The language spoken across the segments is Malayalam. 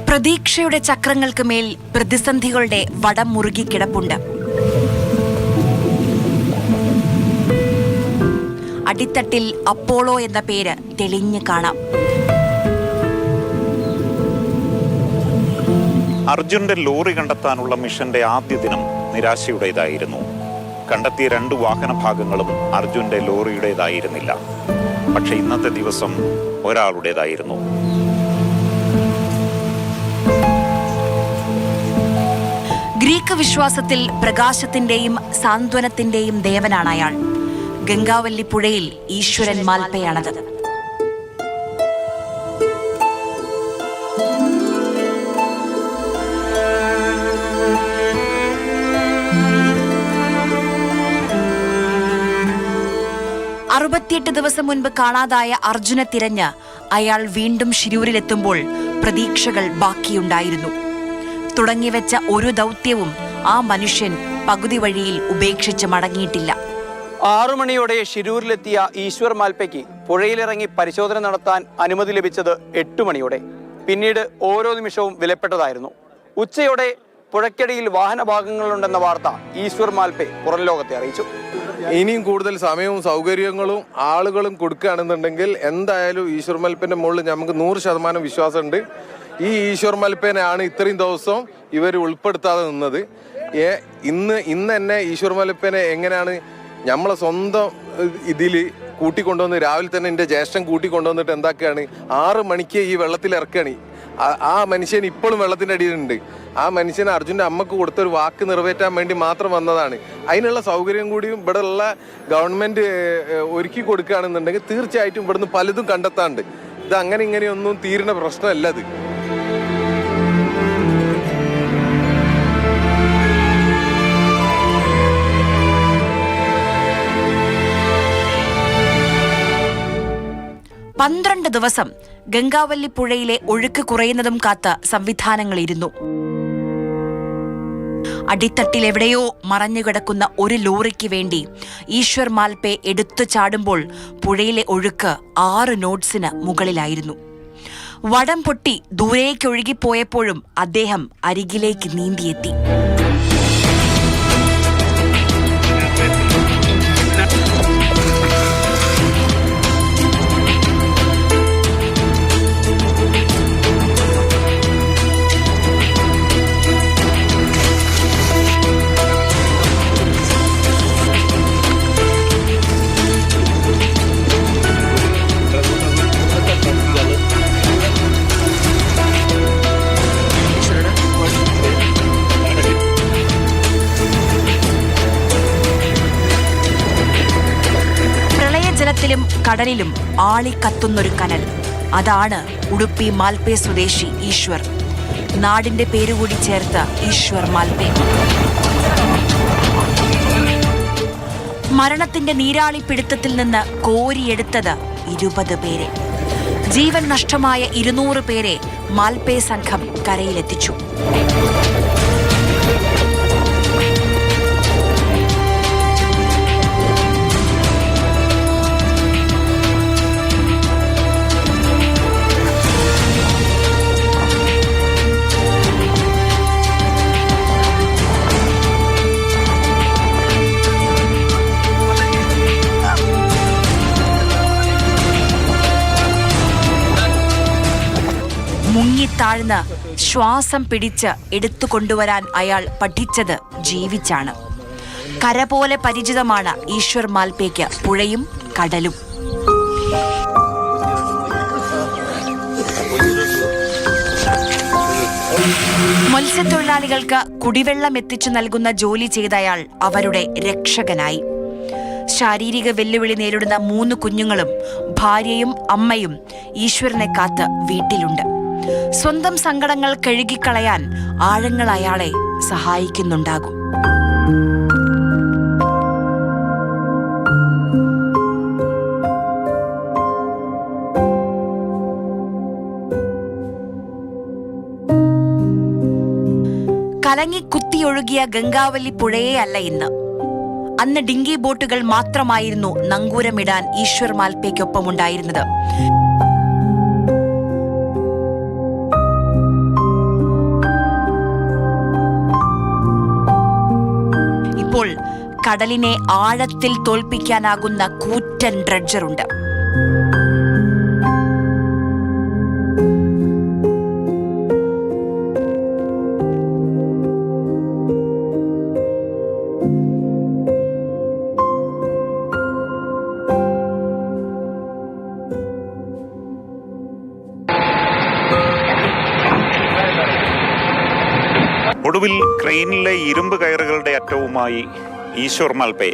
പ്രതീക്ഷയുടെ ചക്രങ്ങൾക്ക് മേൽ പ്രതിസന്ധികളുടെ വടം മുറുകിക്കിടപ്പുണ്ട്. അടിത്തട്ടിൽ അപ്പോളോ എന്ന പേര് തെളിഞ്ഞു കാണാം. അർജുന്റെ ലോറി കണ്ടെത്താനുള്ള മിഷന്റെ ആദ്യ ദിനം നിരാശയുടേതായിരുന്നു. കണ്ടെത്തിയ 2 വാഹന ഭാഗങ്ങളും അർജുന്റെ ലോറിയുടേതായിരുന്നില്ല. പക്ഷെ ഇന്നത്തെ ദിവസം ഒരാളുടേതായിരുന്നു. ഗ്രീക്ക് വിശ്വാസത്തിൽ പ്രകാശത്തിന്റെയും സാന്ത്വനത്തിന്റെയും ദേവനാണ് അയാൾ. ഗംഗാവല്ലി പുഴയിൽ ഈശ്വരൻ മാൽപ്പയാണത്. ദിവസം മുൻപ് കാണാതായ അർജുനെ തിരഞ്ഞ് അയാൾ വീണ്ടും ശിരൂരിലെത്തുമ്പോൾ പ്രതീക്ഷകൾ ബാക്കിയുണ്ടായിരുന്നു. തുടങ്ങിവെച്ച ഒരു ദൗത്യവും ആ മനുഷ്യൻ പകുതി വഴിയിൽ ഉപേക്ഷിച്ച് മടങ്ങിയിട്ടില്ല. 6 മണിയോടെ ശിരൂരിലെത്തിയ ഈശ്വർ മാൽപ്പയ്ക്ക് പുഴയിലിറങ്ങി പരിശോധന നടത്താൻ അനുമതി ലഭിച്ചത് 8 മണിയോടെ. പിന്നീട് ഓരോ നിമിഷവും വിലപ്പെട്ടതായിരുന്നു. ഉച്ചയോടെ പുഴയ്ക്കടിയിൽ വാഹനഭാഗങ്ങളുണ്ടെന്ന വാർത്ത ഈശ്വർ മാൽപ്പെ പുറം ലോകത്തെ അറിയിച്ചു. ഇനിയും കൂടുതൽ സമയവും സൗകര്യങ്ങളും ആളുകളും കൊടുക്കുകയാണെന്നുണ്ടെങ്കിൽ എന്തായാലും ഈശ്വർ മാൽപ്പന്റെ മുകളിൽ നമുക്ക് 100% വിശ്വാസമുണ്ട്. ഈ ഈശ്വർ മാൽപ്പനെയാണ് ഇത്രയും ദിവസം ഇവർ ഉൾപ്പെടുത്താതെ നിന്നത്. ഇന്ന് തന്നെ ഈശ്വർ മാൽപ്പനെ എങ്ങനെയാണ് നമ്മളെ സ്വന്തം ഇതിൽ കൂട്ടിക്കൊണ്ടുവന്ന് രാവിലെ തന്നെ എൻ്റെ ജ്യേഷ്ഠൻ കൂട്ടിക്കൊണ്ടുവന്നിട്ട് എന്താക്കുകയാണ് 6 മണിക്ക് ഈ വെള്ളത്തിൽ ഇറക്കുകയാണ്. ആ മനുഷ്യൻ ഇപ്പോഴും വെള്ളത്തിൻ്റെ അടിയിലുണ്ട്. ആ മനുഷ്യൻ അർജുൻ്റെ അമ്മക്ക് കൊടുത്തൊരു വാക്ക് നിറവേറ്റാൻ വേണ്ടി മാത്രം വന്നതാണ്. അതിനുള്ള സൗകര്യം കൂടിയും ഇവിടെ ഉള്ള ഗവൺമെൻറ് ഒരുക്കി കൊടുക്കുകയാണെന്നുണ്ടെങ്കിൽ തീർച്ചയായിട്ടും ഇവിടുന്ന് പലതും കണ്ടെത്താണ്ട്. ഇത് അങ്ങനെ ഇങ്ങനെയൊന്നും തീരുന്ന പ്രശ്നമല്ല ഇത്. പന്ത്രണ്ട് ദിവസം ഗംഗാവല്ലി പുഴയിലെ ഒഴുക്ക് കുറയുന്നതും കാത്ത് സംവിധാനങ്ങളിരുന്നു. അടിത്തട്ടിലെവിടെയോ മറഞ്ഞുകിടക്കുന്ന ഒരു ലോറിക്ക് വേണ്ടി ഈശ്വർ മാൽപ്പെ എടുത്തു ചാടുമ്പോൾ പുഴയിലെ ഒഴുക്ക് 6 നോട്ട്സിന് മുകളിലായിരുന്നു. വടം പൊട്ടി ദൂരേക്കൊഴുകിപ്പോയപ്പോഴും അദ്ദേഹം അരികിലേക്ക് നീന്തിയെത്തി. ത്തിലും കടലിലും ആളിക്കത്തുന്നൊരു കനൽ. അതാണ് ഉടുപ്പി മാൽപ്പെ സ്വദേശി ഈശ്വർ. നാടിന്റെ പേരുകൂടി ചേർത്ത് ഈശ്വർ മാൽപ്പെ. മരണത്തിന്റെ നീരാളിപ്പിടുത്തത്തിൽ നിന്ന് കോരിയെടുത്തത് 20 പേരെ. ജീവൻ നഷ്ടമായ 200 പേരെ മാൽപ്പെ സംഘം കരയിലെത്തിച്ചു. മുങ്ങിത്താഴ്ന്ന് ശ്വാസം പിടിച്ച് എടുത്തുകൊണ്ടുവരാൻ അയാൾ പഠിച്ചത് ജീവിച്ചാണ്. കര പോലെ പരിചിതമാണ് ഈശ്വർ മാൽപ്പയ്ക്ക് പുഴയും കടലും. മത്സ്യത്തൊഴിലാളികൾക്ക് കുടിവെള്ളം എത്തിച്ചു നൽകുന്ന ജോലി ചെയ്ത അയാൾ അവരുടെ രക്ഷകനായി. ശാരീരിക വെല്ലുവിളി നേരിടുന്ന 3 കുഞ്ഞുങ്ങളും ഭാര്യയും അമ്മയും ഈശ്വരനെ കാത്ത് വീട്ടിലുണ്ട്. സ്വന്തം സങ്കടങ്ങൾ കഴുകിക്കളയാൻ ആഴങ്ങൾ അയാളെ സഹായിക്കുന്നുണ്ടാകും. കലങ്ങി കുത്തിയൊഴുകിയ ഗംഗാവല്ലി പുഴയേ അല്ല ഇന്ന്. അന്ന് ഡിങ്കി ബോട്ടുകൾ മാത്രമായിരുന്നു നങ്കൂരമിടാൻ ഈശ്വർ മാൽപ്പയ്ക്കൊപ്പമുണ്ടായിരുന്നത്. കടലിനെ ആഴത്തിൽ തോൽപ്പിക്കാനാകുന്ന കൂറ്റൻ ഡ്രഡ്ജറുണ്ട്. ഒടുവിൽ ക്രെയിനിലെ ഇരുമ്പ് കയറുകളുടെ അറ്റവുമായി ഈശ്വർ മാൽപേ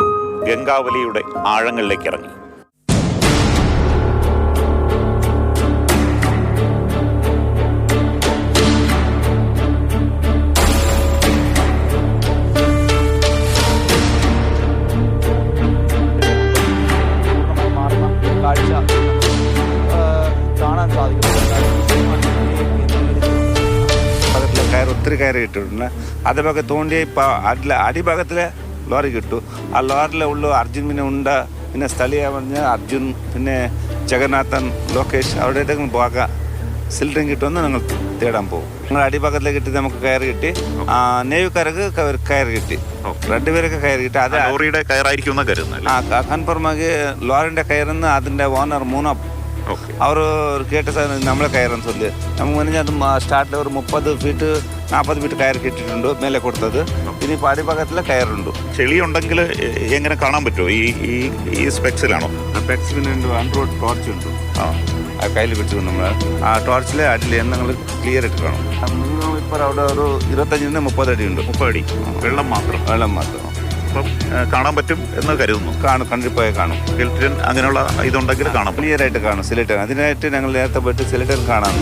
ഗംഗാവലിയുടെ ആഴങ്ങളിലേക്ക് ഇറങ്ങി. ഒത്തിരി കയറി കിട്ടിയിട്ടുണ്ട്. അതേപോലെ തോണ്ടി അടിഭാഗത്തിലെ ലോറി കിട്ടും. ആ ലോറിയിലെ ഉള്ള അർജുൻ പിന്നെ ഉണ്ട്, പിന്നെ സ്ഥലീയ പറഞ്ഞ അർജുൻ, പിന്നെ ജഗന്നാഥൻ, ലോകേഷ്, അവിടെ പോകാം സിലിണ്ടറിങ് കിട്ടുമെന്ന് ഞങ്ങൾ തേടാൻ പോകും. ഞങ്ങൾ അടിഭാഗത്തിലേക്ക് കിട്ടി, നമുക്ക് കയറി കിട്ടി. നേവിക്കാർക്ക് കയറി കിട്ടി, രണ്ടുപേരൊക്കെ കയറി കിട്ടി. അത് ലോറിയുടെ കയറായിരിക്കും കൺഫേം ആക്കി ലോറിന്റെ കയറുന്ന അതിന്റെ ഓണർ മൂന്നാ അവർ കേട്ട നമ്മളെ കയറെന്ന് ചൊല്ലി നമുക്ക് പറഞ്ഞാൽ അത് സ്റ്റാർട്ടിൽ ഒരു 30 ഫീറ്റ് 40 ഫീറ്റ് കയർ കിട്ടിയിട്ടുണ്ട് മേലെ കൊടുത്തത്. പിന്നെ ഇപ്പോൾ അടിഭാഗത്തിലെ കയറുണ്ട്. ചെളി ഉണ്ടെങ്കിൽ എങ്ങനെ കാണാൻ പറ്റുമോ? ഈ സ്പെക്സിലാണോ? സ്പെക്സിന് അൺറോഡ് ടോർച്ച് ഉണ്ട്, ആ കയ്യിൽ പിടിച്ചു നമ്മൾ ആ ടോർച്ചിലെ അടിയിൽ ഞങ്ങൾ ക്ലിയർ ആയിട്ട് കാണും. മിനിമം ഇപ്പോൾ അവിടെ ഒരു 25 30 അടി ഉണ്ട്. 30 അടി വെള്ളം മാത്രം അപ്പം കാണാൻ പറ്റും എന്ന് കരുതുന്നു. കണ്ടിപ്പോയി കാണും. സ്കെൽറ്റൻ അങ്ങനെയുള്ള ഇതുണ്ടെങ്കിൽ കാണാം, ക്ലിയർ ആയിട്ട് കാണും. സിലിണ്ടർ അതിനായിട്ട് ഞങ്ങൾ നേരത്തെ പോയിട്ട് സിലിണ്ടർ കാണാം.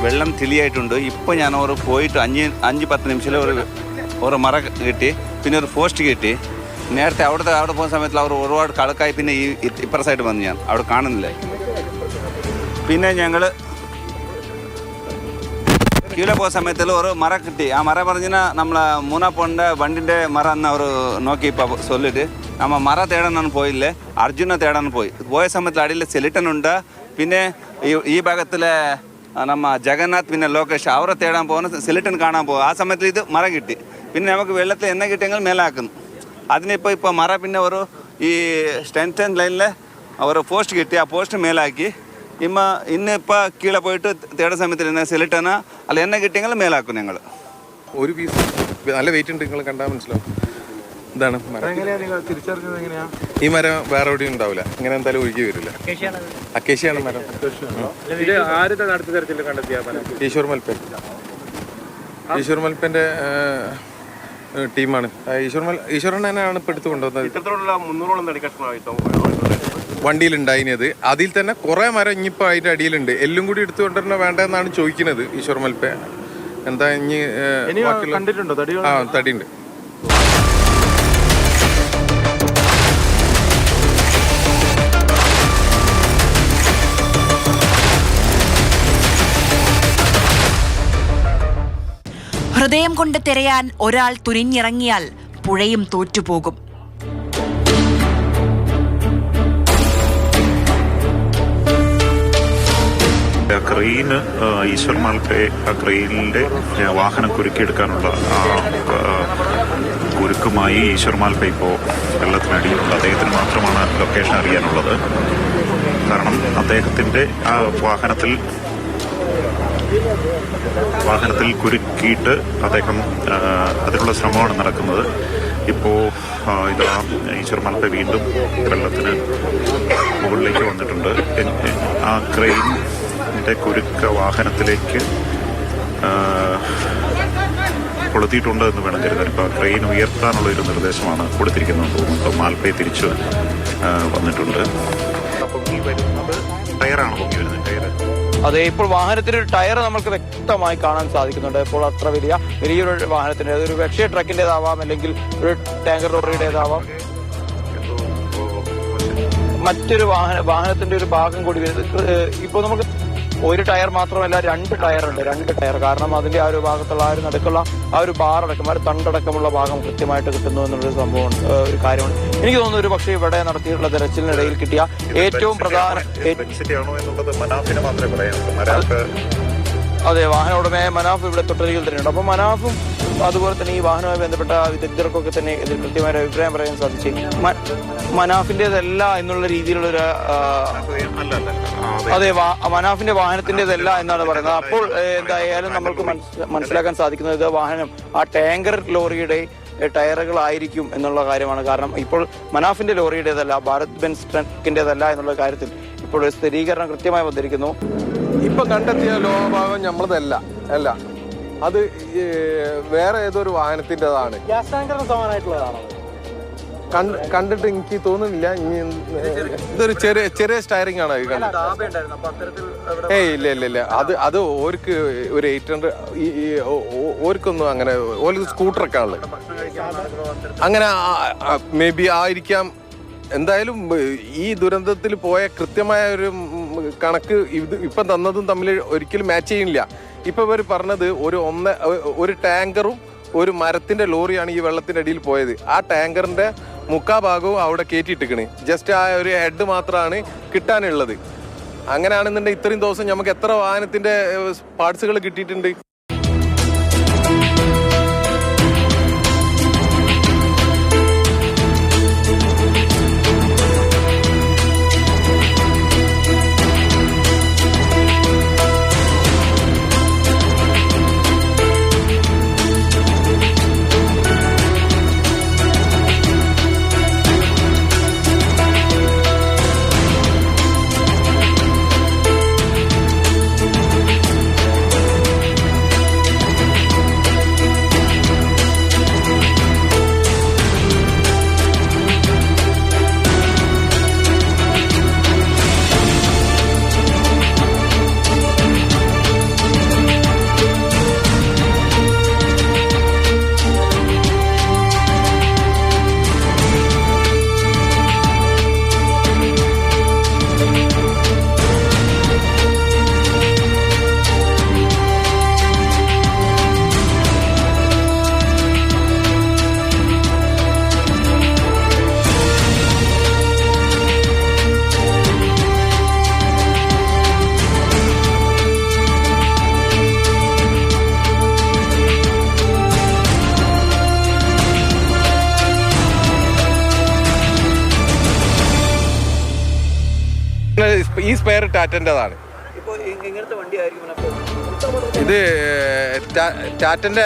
വെള്ളം തെളിയായിട്ടുണ്ട്. ഇപ്പോൾ ഞാൻ ഒരു പോയിട്ട് 5-10 നിമിഷത്തിൽ ഒരു മറ കിട്ടി, പിന്നെ ഒരു പോസ്റ്റ് കിട്ടി. നേരത്തെ അവിടെ പോകുന്ന സമയത്തിൽ അവർ ഒരുപാട് കളക്കായി. പിന്നെ ഈ ഇപ്പുറ സൈഡ് വന്ന് ഞാൻ അവിടെ കാണുന്നില്ല. പിന്നെ ഞങ്ങൾ കീഴെ പോകുന്ന സമയത്തിൽ ഒരു മറ കിട്ടി. ആ മറ പറഞ്ഞാൽ നമ്മളെ മൂന്നാപ്പോണ്ട വണ്ടിൻ്റെ മറ എന്ന് അവർ നോക്കി ഇപ്പോൾ ചൊല്ലിട്ട് നമ്മൾ മറ തേടാനാണ് പോയില്ലേ, അർജുനെ തേടാൻ പോയ സമയത്തിൽ അടിയിൽ സെലിട്ടനുണ്ട്. പിന്നെ ഈ ഭാഗത്തിലെ ನಮ್ಮ ജഗന്നാഥ് പിന്നെ ലോകേഷ് അവരെ തേടാൻ പോകുന്ന സിലിട്ടൻ കാണാൻ പോകും. ആ സമയത്തിൽ ഇത് മറ കിട്ടി. പിന്നെ നമുക്ക് വെള്ളത്തിൽ എണ്ണ കിട്ടിയെങ്കിൽ മേലാക്കുന്നു. അതിനിപ്പോൾ മറ പിന്നെ ഒരു ഈ ടെൻഷൻ ലൈനിൽ ഒരു പോസ്റ്റ് കിട്ടി. ആ പോസ്റ്റ് മേലാക്കി ഇന്നിപ്പോൾ കീഴെ പോയിട്ട് തേടുന്ന സമയത്തിൽ എന്നെ സിലിട്ടന അല്ല എണ്ണ കിട്ടിയെങ്കിൽ മേലാക്കും. ഞങ്ങൾ ഒരു പീസ് നല്ല വെയിറ്റ് ഉണ്ട്, നിങ്ങൾ കണ്ടാൽ മനസ്സിലാവും. ഇതാണ് മരം. ഈ മരം വേറെ എവിടെയും ഉണ്ടാവില്ല, ഇങ്ങനെ എന്തായാലും ഒഴുകി വരില്ല. അക്കേഷ്യാണ് മരം. ഈശ്വർ മൽപ്പന്റെ ടീമാണ്. ഈശ്വരൻ തന്നെയാണ് ഇപ്പൊ എടുത്തു കൊണ്ടുവന്നത്. വണ്ടിയിലുണ്ടായിരുന്നത് അതിൽ തന്നെ കുറെ മരം ഇനിയിപ്പോ അതിന്റെ അടിയിലുണ്ട്. എല്ലാം കൂടി എടുത്തു കൊണ്ടുവരണ വേണ്ടെന്നാണ് ചോദിക്കുന്നത് ഈശ്വർ മൽപ്പ. എന്താ ഇനി തടിയുണ്ട്. ഹൃദയം കൊണ്ട് തിരയാൻ ഒരാൾ തുനിഞ്ഞിറങ്ങിയാൽ പുഴയും തോറ്റുപോകും. ക്രെയിന് ഈശ്വർ മാൽപേ ആ ക്രെയിനിന്റെ വാഹനം കുരുക്കിയെടുക്കാനുള്ള കുരുക്കുമായി ഈശ്വർ മാൽപേ ഇപ്പോൾ വെള്ളത്തിനടിയിലുണ്ട്. അദ്ദേഹത്തിന് മാത്രമാണ് ലൊക്കേഷൻ അറിയാനുള്ളത്. കാരണം അദ്ദേഹത്തിന്റെ ആ വാഹനത്തിൽ വാഹനത്തിൽ കുരുക്കിയിട്ട് അദ്ദേഹം അതിനുള്ള ശ്രമമാണ് നടക്കുന്നത്. ഇപ്പോൾ ഇതാ ഈശ്വർ മാൽപ്പെ വീണ്ടും വെള്ളത്തിന് മുകളിലേക്ക് വന്നിട്ടുണ്ട്. ആ ക്രെയിനിൻ്റെ കുരുക്ക് വാഹനത്തിലേക്ക് കൊളുത്തിയിട്ടുണ്ട് എന്ന് വേണം കരുതാൻ. ഇപ്പോൾ ക്രെയിൻ ഉയർത്താനുള്ളൊരു നിർദ്ദേശമാണ് കൊടുത്തിരിക്കുന്നത് തോന്നുന്നു. ഇപ്പോൾ മാൽപ്പെ തിരിച്ച് വന്നിട്ടുണ്ട്. അപ്പം ഈ വരുന്നത് ടയറാണ് പൊങ്ങി വരുന്നത്. അതെ, ഇപ്പോൾ വാഹനത്തിന്റെ ഒരു ടയർ നമുക്ക് വ്യക്തമായി കാണാൻ സാധിക്കുന്നുണ്ട്. ഇപ്പോൾ അത്ര വലിയൊരു വാഹനത്തിന്റെ, അതൊരു അക്ഷയ ട്രക്കിൻ്റെതാവാം, അല്ലെങ്കിൽ ഒരു ടാങ്കർ ലോറിയുടേതാവാം, മറ്റൊരു വാഹനത്തിന്റെ ഒരു ഭാഗം കൂടി വരുന്നത്. ഇപ്പോൾ നമുക്ക് ഒരു ടയർ മാത്രമല്ല, രണ്ട് ടയറുണ്ട്. രണ്ട് ടയർ, കാരണം അതിന്റെ ആ ഒരു ഭാഗത്തുള്ള ആ ഒരു നടുക്കുള്ള ആ ഒരു ബാറടക്കം, ആ ഒരു തണ്ടടക്കമുള്ള ഭാഗം കൃത്യമായിട്ട് കിട്ടുന്നു എന്നുള്ളൊരു സംഭവം, ഒരു കാര്യമാണ്. എനിക്ക് തോന്നുന്നു ഒരു പക്ഷേ ഇവിടെ നടത്തിയിട്ടുള്ള തെരച്ചിലിനിടയിൽ കിട്ടിയ ഏറ്റവും പ്രധാന, അതെ, വാഹന ഉടമയായ മനാഫ് ഇവിടെ തൊട്ടരികിൽ തന്നെയുണ്ട്. അപ്പോൾ മനാഫും അതുപോലെ തന്നെ ഈ വാഹനവുമായി ബന്ധപ്പെട്ട വിദഗ്ധർക്കൊക്കെ തന്നെ ഇതിൽ കൃത്യമായ ഒരു അഭിപ്രായം പറയാൻ സാധിച്ചു. മനാഫിൻ്റെതല്ല എന്നുള്ള രീതിയിലുള്ളൊരു, അതെ, മനാഫിന്റെ വാഹനത്തിൻ്റെതല്ല എന്നാണ് പറയുന്നത്. അപ്പോൾ എന്തായാലും നമ്മൾക്ക് മനസ്സിലാക്കാൻ സാധിക്കുന്നത് ഇത് വാഹനം ആ ടാങ്കർ ലോറിയുടെ ടയറുകളായിരിക്കും എന്നുള്ള കാര്യമാണ്. കാരണം ഇപ്പോൾ മനാഫിന്റെ ലോറിയുടേതല്ല, ഭാരത് ബെൻസ് ട്രക്കിൻ്റെതല്ല എന്നുള്ള കാര്യത്തിൽ ഇപ്പോൾ ഒരു സ്ഥിരീകരണം കൃത്യമായി വന്നിരിക്കുന്നു. ഇപ്പൊ കണ്ടെത്തിയ ലോഹഭാഗം നമ്മളതല്ല, അല്ല, അത് വേറെ ഏതൊരു വാഹനത്തിൻ്റെതാണ്. ഗ്യാസ് ടാങ്കറിന് സമാനമായിട്ടുള്ളതാണോ? കണ്ടിട്ട് എനിക്ക് തോന്നുന്നില്ല. ഇതൊരു ചെറിയ സ്റ്റയറിംഗ് ആണ് ഇത് കണ്ടത്. ഇല്ല അത് ഓർക്ക് ഒരു 800 ഓർക്കൊന്നും അങ്ങനെ, ഓർക്ക് സ്കൂട്ടറൊക്കെ ആണുള്ളത്. അങ്ങനെ മേ ബി ആയിരിക്കാം. എന്തായാലും ഈ ദുരന്തത്തിൽ പോയ കൃത്യമായ ഒരു കണക്ക് ഇപ്പം തന്നതും തമ്മിൽ ഒരിക്കലും മാച്ച് ചെയ്യണില്ല. ഇപ്പൊ ഇവർ പറഞ്ഞത് ഒരു ടാങ്കറും ഒരു മരത്തിന്റെ ലോറിയാണ് ഈ വെള്ളത്തിന്റെ അടിയിൽ പോയത്. ആ ടാങ്കറിന്റെ മുക്കാ ഭാഗവും അവിടെ കയറ്റിയിട്ടിക്കണ്. ജസ്റ്റ് ആ ഒരു ഹെഡ് മാത്രമാണ് കിട്ടാനുള്ളത്. അങ്ങനെയാണെന്നുണ്ടെങ്കിൽ ഇത്രയും ദിവസം നമുക്ക് എത്ര വാഹനത്തിന്റെ പാർട്സുകൾ കിട്ടിയിട്ടുണ്ട്. ഈ സ്പെയർ ടാറ്റൻ്റെതാണ്. ഇത് ടാറ്റൻ്റെ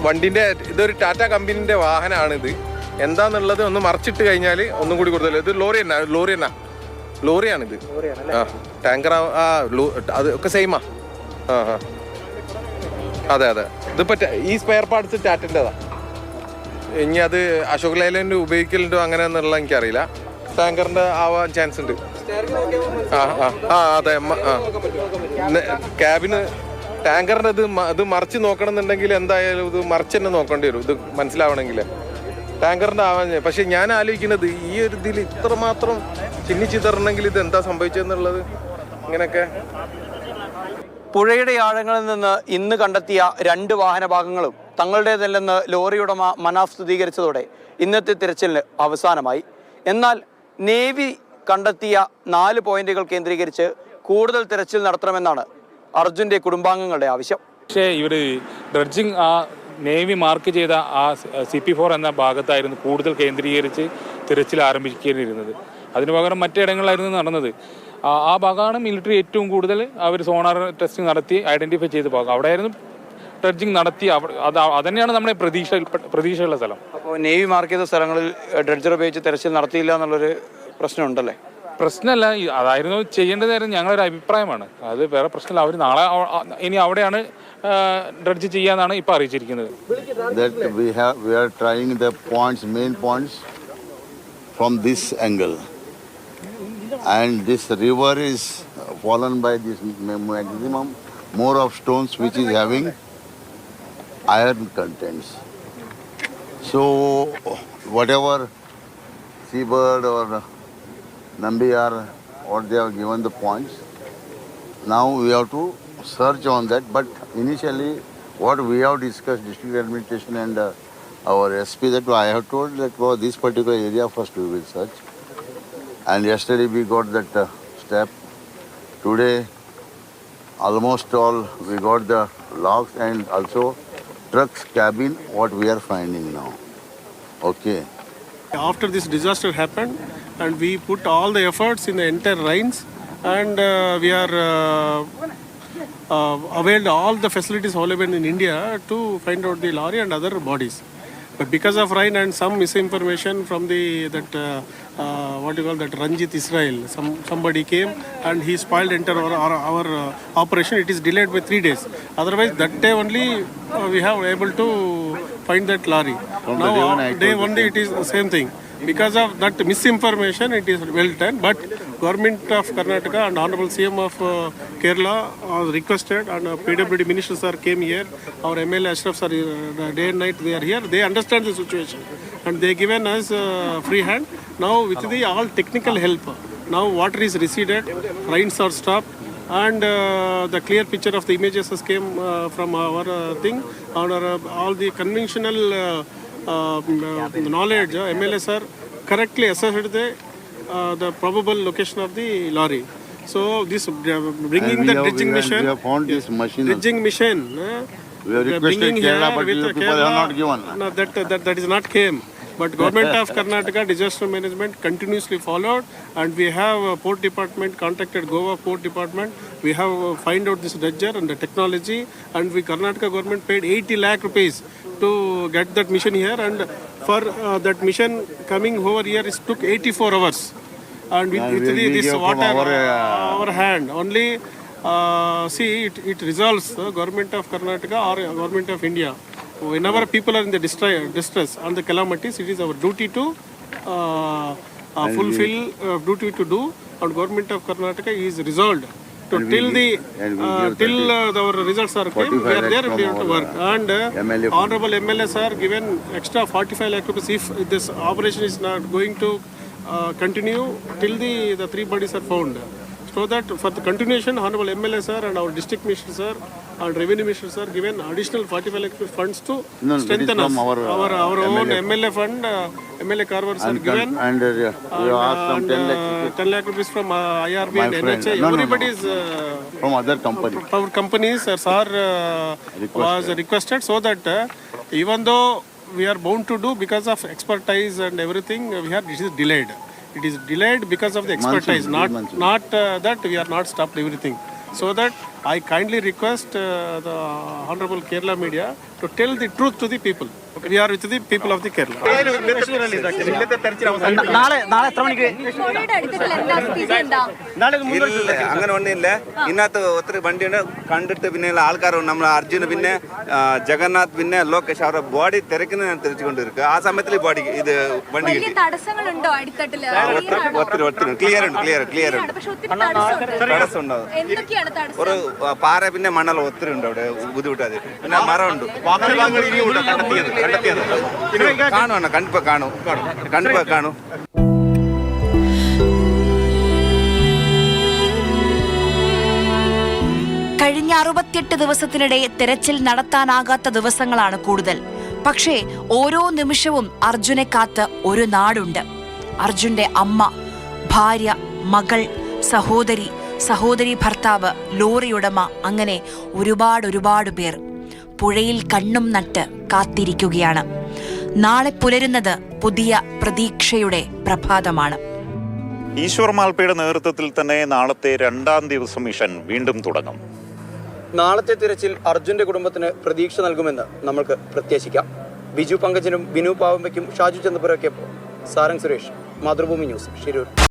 വണ്ടിൻ്റെ, ഇതൊരു ടാറ്റ കമ്പനീൻ്റെ വാഹനമാണ്. ഇത് എന്താന്നുള്ളത് ഒന്ന് മറിച്ചിട്ട് കഴിഞ്ഞാൽ ഒന്നും കൂടി കൂടുതൽ. ഇത് ലോറിയാണിത്. ആ ടാങ്കർ, അത് ഒക്കെ സെയിമാ. അതെ ഇതിപ്പോൾ ഈ സ്പെയർ പാർട്സ് ടാറ്റൻ്റെതാണ്. ഇനി അത് അശോക് ലൈലാൻഡ് ഉപയോഗിക്കലുണ്ടോ അങ്ങനെ എന്നുള്ള എനിക്കറിയില്ല. ടാങ്കറിൻ്റെ ആവാൻ ചാൻസ് ഉണ്ട്. അതെ, ക്യാബിന് ടാങ്കറിൻ്റെ ഇത് മറിച്ച് നോക്കണമെന്നുണ്ടെങ്കിൽ എന്തായാലും ഇത് മറിച്ച് തന്നെ നോക്കേണ്ടി വരും. ഇത് മനസ്സിലാവണമെങ്കിൽ ടാങ്കറിൻ്റെ ആവാൻ. പക്ഷെ ഞാൻ ആലോചിക്കുന്നത് ഈ ഒരു ഇതിൽ ഇത്രമാത്രം ചിന്നിച്ചിതറണമെങ്കിൽ ഇത് എന്താ സംഭവിച്ചതെന്നുള്ളത്. ഇങ്ങനെയൊക്കെ പുഴയുടെ ആഴങ്ങളിൽ നിന്ന് ഇന്ന് കണ്ടെത്തിയ 2 വാഹന ഭാഗങ്ങളും തങ്ങളുടേതല്ലെന്ന് ലോറി ഉടമ മനാഫ് സ്ഥിരീകരിച്ചതോടെ ഇന്നത്തെ തിരച്ചിലിന് അവസാനമായി. എന്നാൽ നേവി കണ്ടെത്തിയ 4 പോയിന്റുകൾ കേന്ദ്രീകരിച്ച് കൂടുതൽ തിരച്ചിൽ നടത്തണമെന്നാണ് അർജുന്റെ കുടുംബാംഗങ്ങളുടെ ആവശ്യം. പക്ഷേ ഇവർ ഡ്രഡ്ജിങ് ആ നേവി മാർക്ക് ചെയ്ത ആ CP4 എന്ന ഭാഗത്തായിരുന്നു കൂടുതൽ കേന്ദ്രീകരിച്ച് തിരച്ചിൽ ആരംഭിക്കേണ്ടിയിരുന്നത്. അതിനു പകരം മറ്റിടങ്ങളിലായിരുന്നു നടന്നത്. ആ ഭാഗമാണ് മിലിറ്ററി ഏറ്റവും കൂടുതൽ അവർ സോണാർ ടെസ്റ്റിംഗ് നടത്തി ഐഡന്റിഫൈ ചെയ്ത ഭാഗം. അവിടെയായിരുന്നു ഡ്രഡ്ജിങ് നടത്തി. അത് തന്നെയാണ് നമ്മുടെ പ്രതീക്ഷയുള്ള സ്ഥലം. അപ്പോൾ നേവി മാർക്ക് ചെയ്ത സ്ഥലങ്ങളിൽ ഡ്രഡ്ജർ ഉപയോഗിച്ച് തെരച്ചിൽ നടത്തിയില്ല എന്നുള്ളൊരു പ്രശ്നമുണ്ടല്ലേ? പ്രശ്നമല്ല, അതായിരുന്നു ചെയ്യേണ്ടതായിരുന്നു ഞങ്ങളൊരു അഭിപ്രായമാണ്. അത് വേറെ പ്രശ്നമില്ല. അവർ നാളെ ഇനി അവിടെയാണ് ഡ്രഡ്ജ് ചെയ്യാന്നാണ് ഇപ്പൊ അറിയിച്ചിരിക്കുന്നത്. That we are trying the main points from this angle, and this river is fallen by this maximum more of stones which is having iron contents. So whatever seabird or Nambiar or they have given the points, now we have to search on that. But initially what we have discussed, district administration and our SP, that I have told that for this particular area first we will search, and yesterday we got that step. Today almost all we got the logs and also trucks cabin what we are finding now. Okay. After this disaster happened, and we put all the efforts in the entire Rhines, and we are availed all the facilities available in India to find out the lorry and other bodies. But because of rain and some misinformation from what you call that Ranjit Israel, somebody came and he spoiled entire our operation. It is delayed by 3 days. Otherwise, that day only we have able to find that lorry. Now day only it is the same thing. Because of that misinformation, it is well done. But Government of Karnataka and Honorable CM of Kerala are requested, and PWD ministers sir came here. Our MLA Ashraf sir, day and night they are here. They understand the situation, and they given us free hand. Now with the all technical help, now water is receded, rains are stopped, and the clear picture of the images has came from our thing. All the conventional knowledge, MLA sir correctly assessed the probable location of the lorry. So this bringing the dredging mission. We have found this machine. Dredging mission. We have requested Kerala, but you people have not given. No, that is not came. But Government of Karnataka disaster management continuously followed, and we have Port Department contacted Goa Port Department. We have find out this dredger and the technology, and we Karnataka government paid 80 lakh rupees to get that mission here, and for that mission coming over here it took 84 hours, and with this water our hand only. See, it resolves the Government of Karnataka or Government of India. Whenever people are in the distress and the calamities, it is our duty to fulfill, duty to do, and Government of Karnataka is resolved to till our results are came. We are there, we have to work. And Honorable MLA sir given extra 45 lakh rupees if this operation is not going to continue till the 3 bodies are found. So that for the continuation, Honorable MLA sir and our district minister sir and revenue minister sir given additional 45 lakh funds to strengthen us. Our own MLA fund, MLA Karwar sir given, And we asked some 10 lakh rupees from IRB and NHA. Everybody is from other companies. our companies sir was requested, so that even though we are bound to do because of expertise and everything, it is delayed. It is delayed because of the expertise, not that we are not stopped everything. So that I kindly request the Honorable Kerala media to tell the truth to the people. We are with the people of the Kerala. അങ്ങനെ ഒന്നുമില്ല. ഇതിനകത്ത് ഒത്തിരി വണ്ടിയുണ്ട് കണ്ടിട്ട്. പിന്നെ ആൾക്കാർ നമ്മൾ അർജുന് പിന്നെ ജഗന്നാഥ് പിന്നെ ലോകേഷ് അവരുടെ ബോഡി തിരക്കുന്ന ഞാൻ തിരിച്ചുകൊണ്ടിരിക്കുക. ആ സമയത്തിൽ ഈ ബോഡി ഇത് വണ്ടി കിട്ടി. ഒത്തിരി ഒത്തിരി ക്ലിയർ ഉണ്ട്. തടസ്സം ഉണ്ടാവും. ഒരു പാറ പിന്നെ മണൽ ഒത്തിരി ഉണ്ട് അവിടെ, ബുദ്ധിമുട്ടാതെ. പിന്നെ മരമുണ്ട്. കാണുവാണ്, കണ്ടിപ്പോ കാണൂ. കഴിഞ്ഞ 68 ദിവസത്തിനിടെ തെരച്ചിൽ നടത്താനാകാത്ത ദിവസങ്ങളാണ് കൂടുതൽ. പക്ഷേ ഓരോ നിമിഷവും അർജുനെ കാത്ത് ഒരു നാടുണ്ട്. അർജുന്റെ അമ്മ, ഭാര്യ, മകൾ, സഹോദരി ഭർത്താവ്, ലോറിയുടമ, അങ്ങനെ ഒരുപാട് പേർ പുഴയിൽ കണ്ണും നട്ട് കാത്തിരിക്കുകയാണ്. നാളെ പുലരുന്നത് പുതിയ പ്രതീക്ഷയുടെ പ്രഭാതമാണ്. ഈശ്വർ മാൽപ്പയുടെ നേതൃത്വത്തിൽ തന്നെ നാളത്തെ 2ാം ദിവസം മിഷൻ വീണ്ടും തുടങ്ങും. നാളത്തെ തിരച്ചിൽ അർജുന്റെ കുടുംബത്തിന് പ്രതീക്ഷ നൽകുമെന്ന് നമ്മൾക്ക് പ്രത്യാശിക്കാം. ബിജു പങ്കജനും ബിനു പാവമ്പയ്ക്കും ഷാജു ചന്ദ്രപുരയ്ക്കൊപ്പം സാരംഗ് സുരേഷ്, മാതൃഭൂമി ന്യൂസ്, ഷിരൂർ.